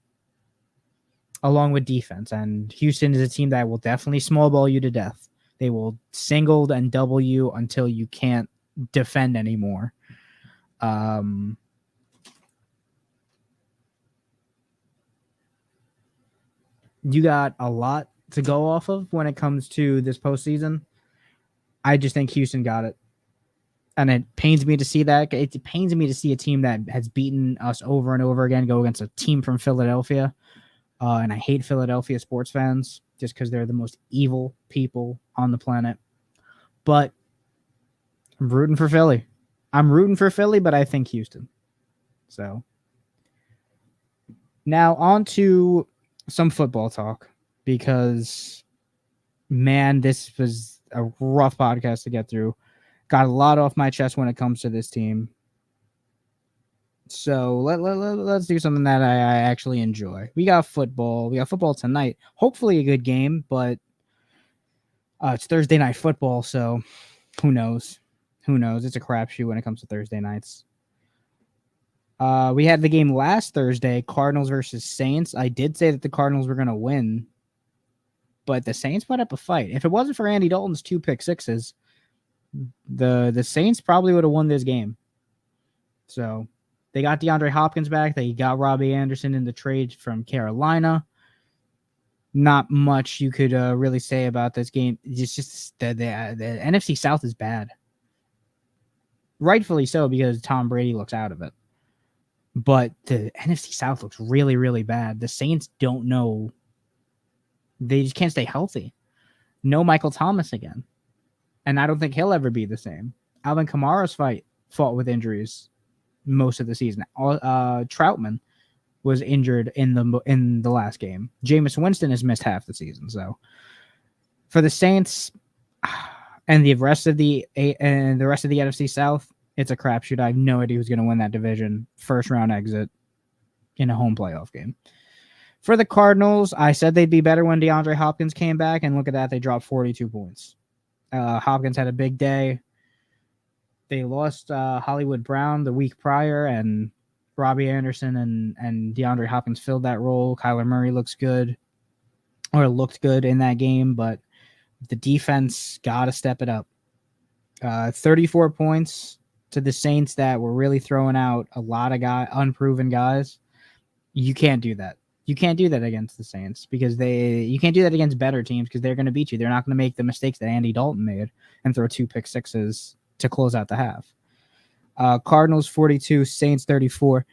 along with defense. And Houston is a team that will definitely small ball you to death. They will single and double you until you can't defend anymore. You got a lot to go off of when it comes to this postseason. I just think Houston got it. And it pains me to see that. It pains me to see a team that has beaten us over and over again go against a team from Philadelphia. And I hate Philadelphia sports fans just because they're the most evil people on the planet. But I'm rooting for Philly. But I think Houston. So Now on to some football talk, because man, this was a rough podcast to get through. Got a lot off my chest when it comes to this team. So let's do something that I actually enjoy. We got football. We got football tonight. Hopefully a good game, but it's Thursday night football, so who knows? Who knows? It's a crapshoot when it comes to Thursday nights. We had the game last Thursday, Cardinals versus Saints. I did say that the Cardinals were going to win, but the Saints put up a fight. If it wasn't for Andy Dalton's 2 pick sixes, the Saints probably would have won this game. So they got DeAndre Hopkins back. They got Robbie Anderson in the trade from Carolina. Not much you could really say about this game. It's just the NFC South is bad. Rightfully so, because Tom Brady looks out of it. But the NFC South looks really, really bad. The Saints don't know. They just can't stay healthy. No Michael Thomas again. And I don't think he'll ever be the same. Alvin Kamara's fought with injuries most of the season. Troutman was injured in the last game. Jameis Winston has missed half the season. So for the Saints and the rest of the NFC South, it's a crapshoot. I have no idea who's going to win that division. First round exit in a home playoff game. For the Cardinals, I said they'd be better when DeAndre Hopkins came back, and look at that. They dropped 42 points. Hopkins had a big day. They lost Hollywood Brown the week prior, and Robbie Anderson and DeAndre Hopkins filled that role. Kyler Murray looked good in that game, but the defense got to step it up. 34 points to the Saints that were really throwing out a lot of unproven guys. You can't do that. You can't do that against the Saints, because you can't do that against better teams, because they're going to beat you. They're not going to make the mistakes that Andy Dalton made and throw 2 pick sixes to close out the half. Cardinals 42, Saints 34.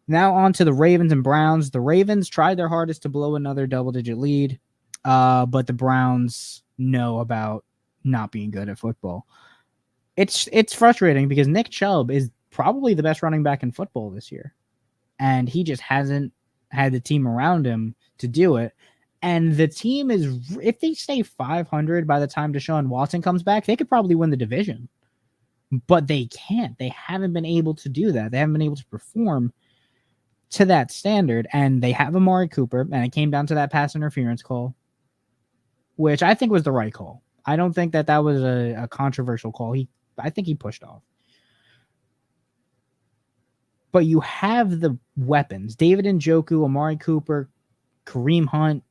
Now on to the Ravens and Browns. The Ravens tried their hardest to blow another double-digit lead, but the Browns know about not being good at football. It's frustrating, because Nick Chubb is probably the best running back in football this year, and he just hasn't had the team around him to do it. And the team is, if they stay 500 by the time Deshaun Watson comes back, they could probably win the division. But they can't. They haven't been able to do that. They haven't been able to perform to that standard. And they have Amari Cooper, and it came down to that pass interference call, which I think was the right call. I don't think that was a controversial call. I think he pushed off. But you have the weapons: David Njoku, Amari Cooper, Kareem Hunt,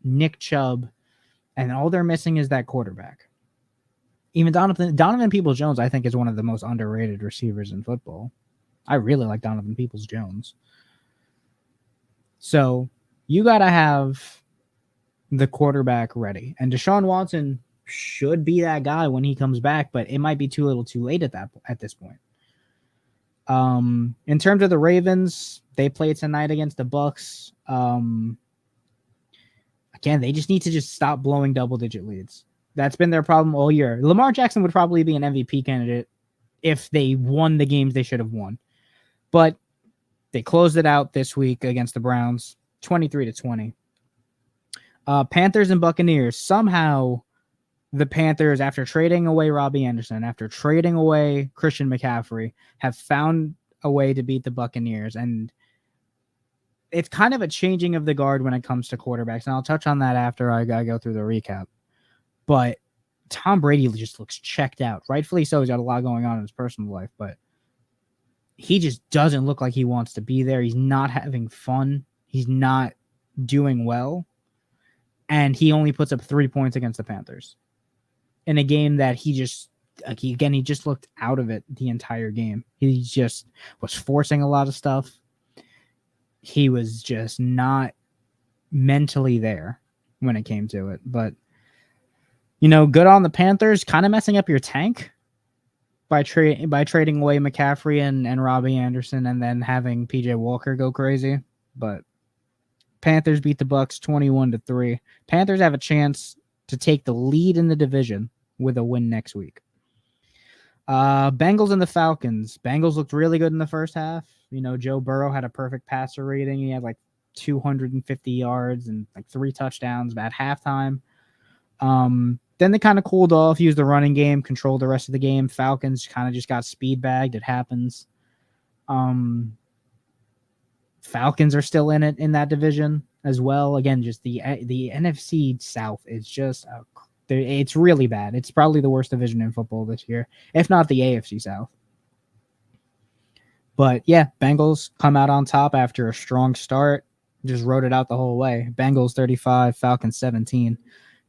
Nick Chubb, and all they're missing is that quarterback. Even Donovan Peoples-Jones, I think, is one of the most underrated receivers in football. I really like Donovan Peoples-Jones. So you got to have the quarterback ready. And Deshaun Watson should be that guy when he comes back, but it might be too little too late at this point. In terms of the Ravens, they play tonight against the Bucks. Again, they just need to stop blowing double-digit leads. That's been their problem all year. Lamar Jackson would probably be an MVP candidate if they won the games they should have won. But they closed it out this week against the Browns, 23-20. Panthers and Buccaneers. Somehow the Panthers, after trading away Robbie Anderson, after trading away Christian McCaffrey, have found a way to beat the Buccaneers. And it's kind of a changing of the guard when it comes to quarterbacks. And I'll touch on that after I go through the recap. But Tom Brady just looks checked out. Rightfully so. He's got a lot going on in his personal life, but he just doesn't look like he wants to be there. He's not having fun. He's not doing well. And he only puts up 3 points against the Panthers in a game that he just looked out of it the entire game. He just was forcing a lot of stuff. He was just not mentally there when it came to it. But, good on the Panthers, kind of messing up your tank by trading away McCaffrey and Robbie Anderson, and then having PJ Walker go crazy. But Panthers beat the Bucks 21-3. Panthers have a chance to take the lead in the division with a win next week. Bengals and the Falcons. Bengals looked really good in the first half. Joe Burrow had a perfect passer rating. He had like 250 yards and like 3 touchdowns at halftime. Then they kind of cooled off, used the running game, controlled the rest of the game. Falcons kind of just got speed bagged. It happens. Falcons are still in it in that division as well. Again, just the NFC South is just it's really bad. It's probably the worst division in football this year, if not the AFC South. But yeah, Bengals come out on top after a strong start. Just rode it out the whole way. Bengals 35, Falcons 17.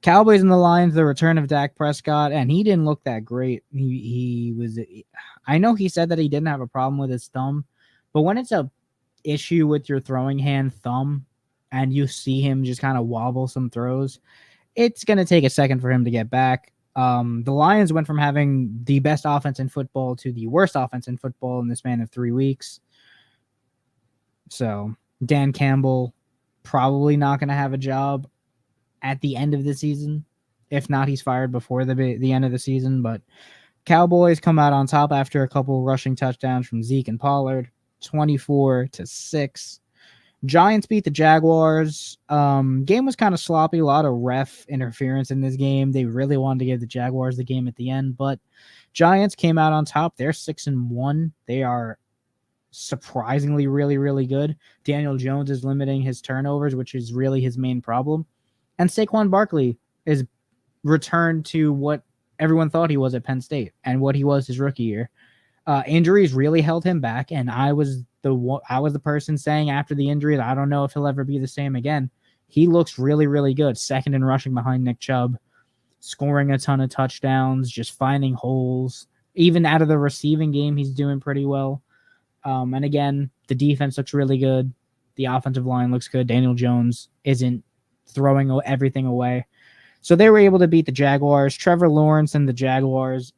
Cowboys and the Lions, the return of Dak Prescott, and he didn't look that great. He was. I know he said that he didn't have a problem with his thumb, but when it's a issue with your throwing hand thumb, and you see him just kind of wobble some throws, it's gonna take a second for him to get back. The Lions went from having the best offense in football to the worst offense in football in the span of 3 weeks. So Dan Campbell probably not going to have a job at the end of the season. If not, he's fired before the end of the season. But Cowboys come out on top after a couple rushing touchdowns from Zeke and Pollard, 24-6. Giants beat the Jaguars. Game was kind of sloppy. A lot of ref interference in this game. They really wanted to give the Jaguars the game at the end, but Giants came out on top. They're 6-1. They are surprisingly really, really good. Daniel Jones is limiting his turnovers, which is really his main problem. And Saquon Barkley is returned to what everyone thought he was at Penn State and what he was his rookie year. Injuries really held him back, and I was the person saying after the injuries, I don't know if he'll ever be the same again. He looks really, really good. Second in rushing behind Nick Chubb, scoring a ton of touchdowns, just finding holes. Even out of the receiving game, he's doing pretty well. And again, the defense looks really good. The offensive line looks good. Daniel Jones isn't throwing everything away. So they were able to beat the Jaguars. Trevor Lawrence and the Jaguars,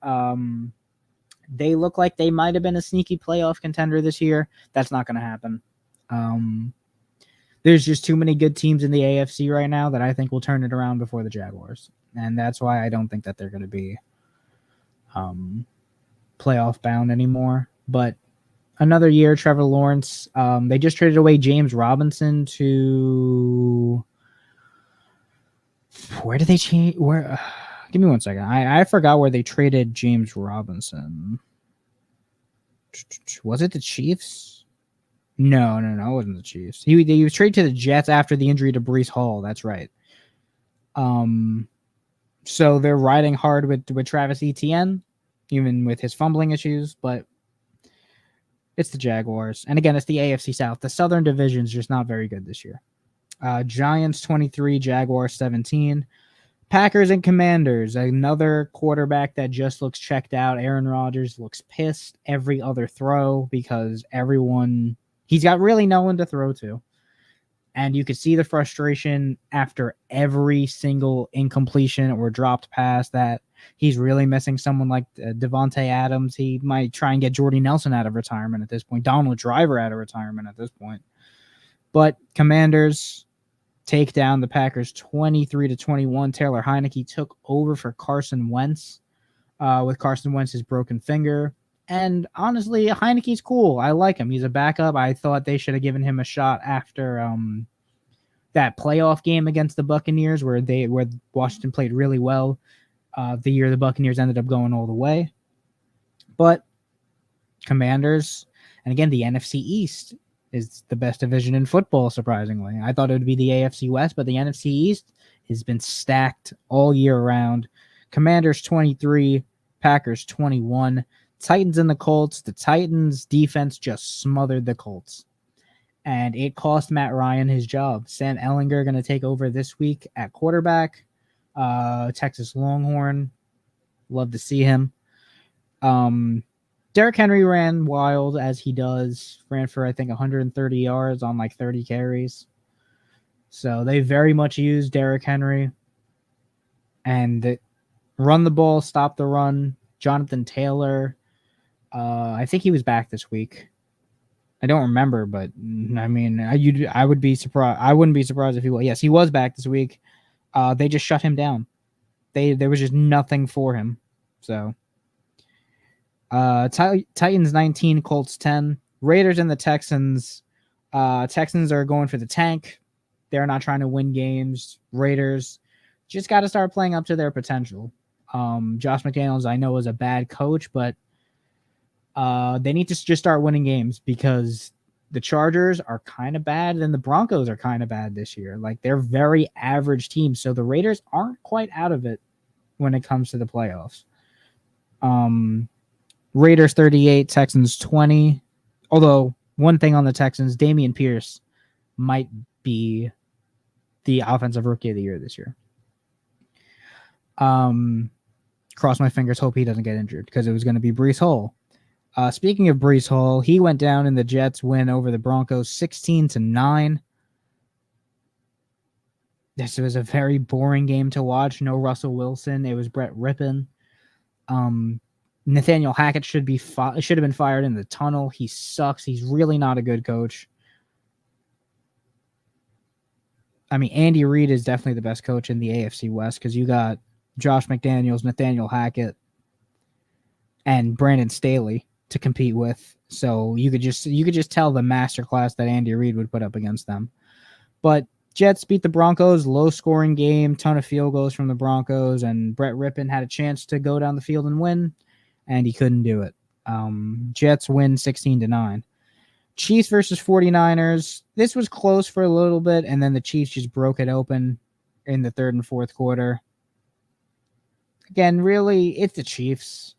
they look like they might have been a sneaky playoff contender this year. That's not going to happen. There's just too many good teams in the AFC right now that I think will turn it around before the Jaguars. And that's why I don't think that they're going to be playoff bound anymore. But another year, Trevor Lawrence, they just traded away James Robinson to... Where did they change? Where? Give me 1 second. I forgot where they traded James Robinson. Was it the Chiefs? No, it wasn't the Chiefs. He was traded to the Jets after the injury to Breece Hall. That's right. So they're riding hard with Travis Etienne, even with his fumbling issues, but it's the Jaguars. And again, it's the AFC South. The Southern Division is just not very good this year. Giants 23, Jaguars 17. Packers and Commanders, another quarterback that just looks checked out. Aaron Rodgers looks pissed every other throw because he's got really no one to throw to. And you could see the frustration after every single incompletion or dropped pass that he's really missing someone like Devontae Adams. He might try and get Jordy Nelson out of retirement at this point. Donald Driver out of retirement at this point. But Commanders take down the Packers 23-21. Taylor Heineke took over for Carson Wentz with Carson Wentz's broken finger. And honestly, Heineke's cool. I like him. He's a backup. I thought they should have given him a shot after that playoff game against the Buccaneers where Washington played really well. The year the Buccaneers ended up going all the way. But Commanders, and again, the NFC East is the best division in football, surprisingly. I thought it would be the AFC West, but the NFC East has been stacked all year round. Commanders 23, Packers 21. Titans and the Colts. The Titans defense just smothered the Colts. And it cost Matt Ryan his job. Sam Ehlinger going to take over this week at quarterback. Texas Longhorn. Love to see him. Derrick Henry ran wild as he does. Ran for, I think, 130 yards on like 30 carries. So they very much use Derrick Henry. And run the ball, stop the run. Jonathan Taylor. I think he was back this week. I don't remember, but I mean, I would be surprised. I wouldn't be surprised if he was. Yes, he was back this week. They just shut him down. There was just nothing for him. So Titans 19, Colts 10. Raiders and the Texans. Texans are going for the tank. They're not trying to win games. Raiders just got to start playing up to their potential. Josh McDaniels, I know, is a bad coach, but they need to just start winning games because the Chargers are kind of bad and the Broncos are kind of bad this year. Like, they're very average teams. So the Raiders aren't quite out of it when it comes to the playoffs. Raiders 38, Texans 20. Although, one thing on the Texans, Dameon Pierce might be the offensive rookie of the year this year. Cross my fingers, hope he doesn't get injured because it was going to be Breece Hall. Speaking of Breece Hall, he went down in the Jets win over the Broncos 16-9. This was a very boring game to watch. No Russell Wilson. It was Brett Rippon. Nathaniel Hackett should have been fired in the tunnel. He sucks. He's really not a good coach. I mean, Andy Reid is definitely the best coach in the AFC West because you got Josh McDaniels, Nathaniel Hackett, and Brandon Staley to compete with. So you could just tell the masterclass that Andy Reid would put up against them. But Jets beat the Broncos, low scoring game, ton of field goals from the Broncos, and Brett Rippon had a chance to go down the field and win, and he couldn't do it. Jets win 16-9. Chiefs versus 49ers. This was close for a little bit, and then the Chiefs just broke it open in the third and fourth quarter. Again, really, it's the Chiefs.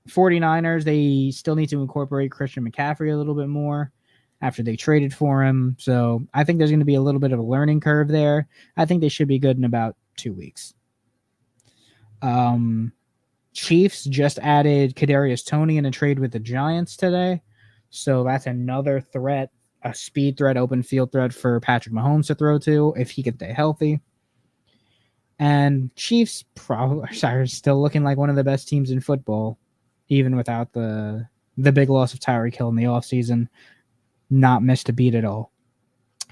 49ers, they still need to incorporate Christian McCaffrey a little bit more after they traded for him. So I think there's going to be a little bit of a learning curve there. I think they should be good in about 2 weeks. Chiefs just added Kadarius Toney in a trade with the Giants today. So that's another threat, a speed threat, open field threat for Patrick Mahomes to throw to if he could stay healthy. And Chiefs are still looking like one of the best teams in football, even without the big loss of Tyreek Hill in the offseason. Not missed a beat at all.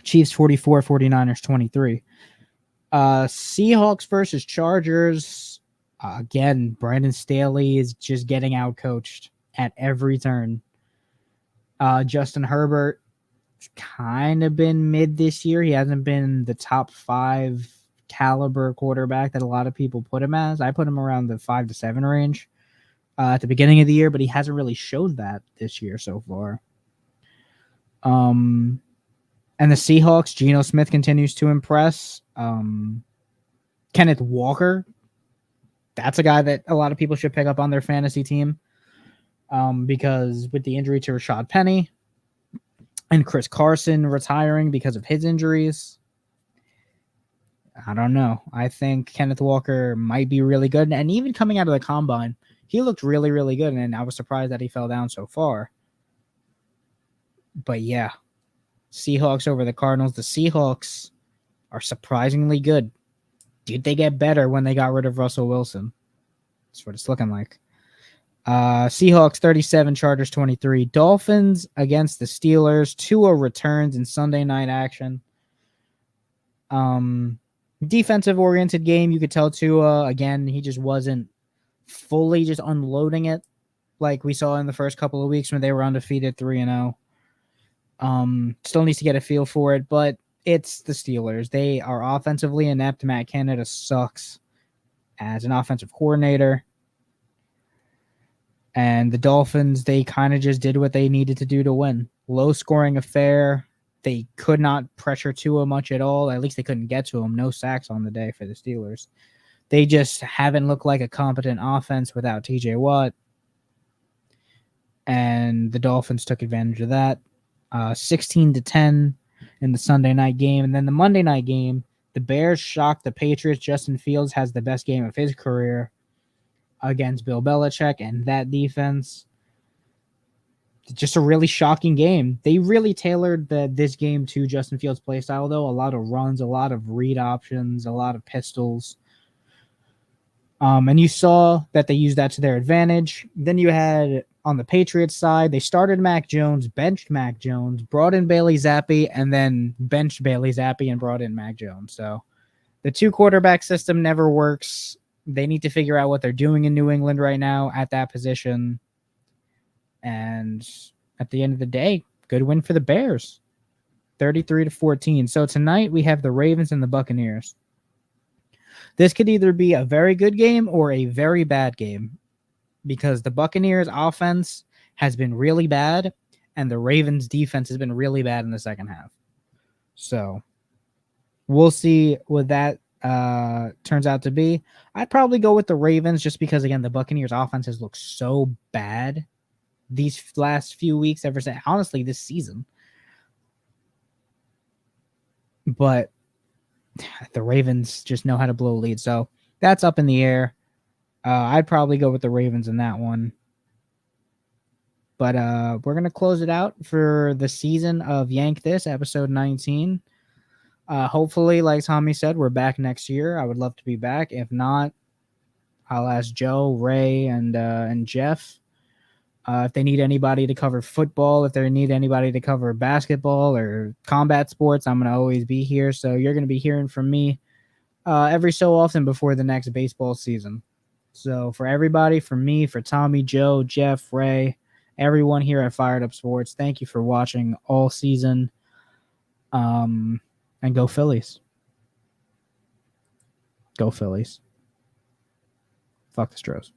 Chiefs 44, 49ers 23. Seahawks versus Chargers. Again, Brandon Staley is just getting outcoached at every turn. Justin Herbert kind of been mid this year. He hasn't been the top 5 caliber quarterback that a lot of people put him as. I put him around the 5 to 7 range at the beginning of the year, but he hasn't really showed that this year so far. And the Seahawks, Geno Smith continues to impress. Kenneth Walker, that's a guy that a lot of people should pick up on their fantasy team. Because with the injury to Rashad Penny and Chris Carson retiring because of his injuries, I don't know. I think Kenneth Walker might be really good. And even coming out of the combine, he looked really, really good. And I was surprised that he fell down so far. But yeah, Seahawks over the Cardinals. The Seahawks are surprisingly good. Did they get better when they got rid of Russell Wilson? That's what it's looking like. Seahawks 37, Chargers 23. Dolphins against the Steelers. Tua returns in Sunday night action. Defensive oriented game. You could tell Tua, again, he just wasn't fully just unloading it like we saw in the first couple of weeks when they were undefeated 3-0. Still needs to get a feel for it, but it's the Steelers. They are offensively inept. Matt Canada sucks as an offensive coordinator. And the Dolphins, they kind of just did what they needed to do to win. Low-scoring affair. They could not pressure Tua much at all. At least they couldn't get to him. No sacks on the day for the Steelers. They just haven't looked like a competent offense without TJ Watt. And the Dolphins took advantage of that. 16-10 in the Sunday night game. And then the Monday night game, the Bears shocked the Patriots. Justin Fields has the best game of his career against Bill Belichick and that defense. Just a really shocking game. They really tailored this game to Justin Fields' play style, though. A lot of runs, a lot of read options, a lot of pistols. And you saw that they used that to their advantage. Then you had, on the Patriots side, they started Mac Jones, benched Mac Jones, brought in Bailey Zappi, and then benched Bailey Zappi and brought in Mac Jones. So the 2-quarterback system never works. They need to figure out what they're doing in New England right now at that position. And at the end of the day, good win for the Bears. 33-14. So tonight we have the Ravens and the Buccaneers. This could either be a very good game or a very bad game because the Buccaneers offense has been really bad and the Ravens defense has been really bad in the second half. So we'll see what that turns out to be. I'd probably go with the Ravens just because, again, the Buccaneers offense has looked so bad these last few weeks, ever since, honestly, this season. But the Ravens just know how to blow a lead. So that's up in the air. I'd probably go with the Ravens in that one. But we're going to close it out for the season of Yank This, episode 19. Hopefully, like Tommy said, we're back next year. I would love to be back. If not, I'll ask Joe, Ray, and Jeff if they need anybody to cover football, if they need anybody to cover basketball or combat sports. I'm going to always be here. So you're going to be hearing from me every so often before the next baseball season. So for everybody, for me, for Tommy, Joe, Jeff, Ray, everyone here at Fired Up Sports, thank you for watching all season. And go Phillies. Go Phillies. Fuck the Stros.